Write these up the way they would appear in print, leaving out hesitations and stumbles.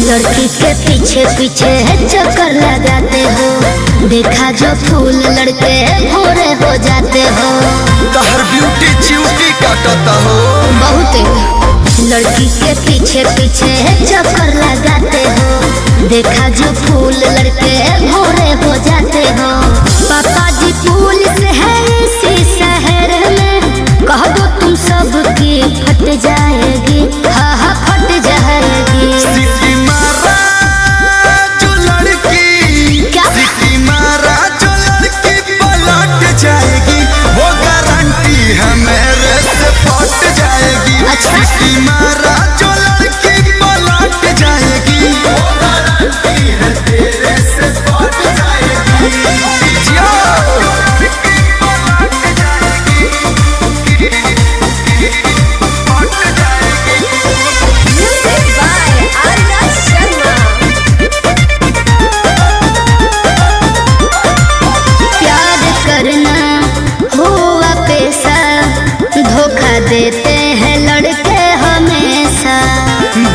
लड़की के पीछे पीछे चक्कर लगाते हो, देखा जो फूल लड़के भोरे हो जाते हो। तहर ब्यूटी च्यूटी काटता हो बहुत लड़की के पीछे पीछे चक्कर लगाते हो, देखा जो फूल लड़के भोरे हो जाते हो। पापा जी पुलिस है इसी शहर में, कह दो तुम सबकी फट जाएगी, हाँ हाँ फट जाएगी। सिटी मारा जो लड़की, सिटी मारा जो लड़की पलट जाएगी, वो गारंटी है मेरे से फट जाएगी। अच्छा। सिटी मारा जो लड़की पलट जाएगी, वो गारंटी है तेरे से फट जाएगी। जिया। धोखा देते हैं लड़के हमेशा,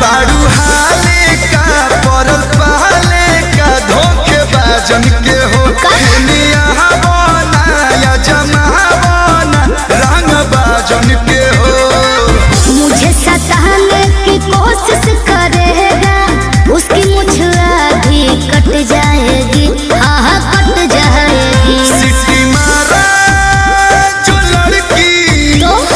बारू हाले का परल पहले का धोखेबाजन के हो। दुनिया बना या जमाना रंग बाजन के हो। मुझे सताने की कोशिश करेगा, उसकी मुझ आधी कट जाएगी, हाँ कट जाएगी। सिटी मारा जो लड़की,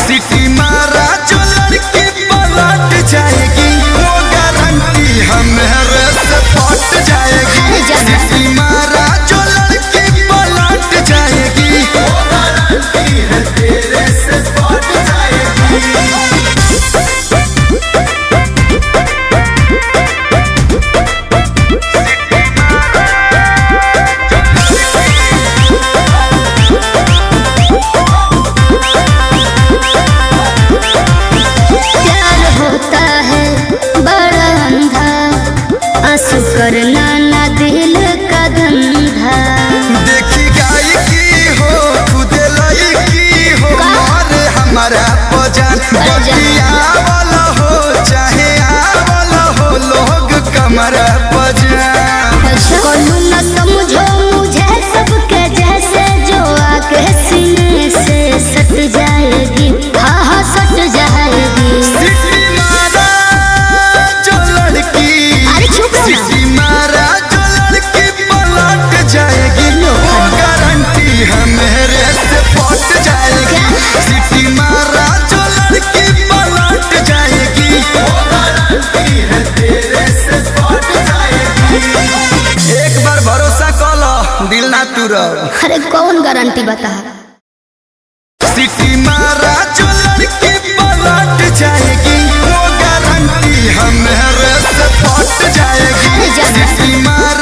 सिटी मारा जो लड़की पलट जाएगी, वो गारंटी है मेरे से फट जाएगी। सिटी मारा जो लड़की पलट जाएगी, वो गारंटी है तेरे से फट जाएगी। प्यार होता है बड़ा अंधा, आंसू करना ना दिल का धंधा। देखी गाय की हो खुद लड़की हो, मारे हमारा पजान बतियावल हो चाहे आवल हो, लोग कमरा पजान। कलू न समझो मुझे सबके जैसे, जो आके सीने से सट जाएगी, हाँ हाँ सट जाएगी। सिटी मारा जो लड़की, अरे चुप रहो ना। सिटी मारा जो लड़की पलट जाएगी, वो गारंटी है मेरे से फट जाएगी। सिटी मारा जो लड़की पलट जाएगी, वो गारंटी है तेरे से फट जाएगी। एक बार भरोसा कर लो, दिल ना तुरब। अरे कौन गारंटी बता। सिटी मारा जो लड़की पलट जाएगी, वो गारंटी है मेरे से फट जाएगी। अरे जाना। सिटी मारा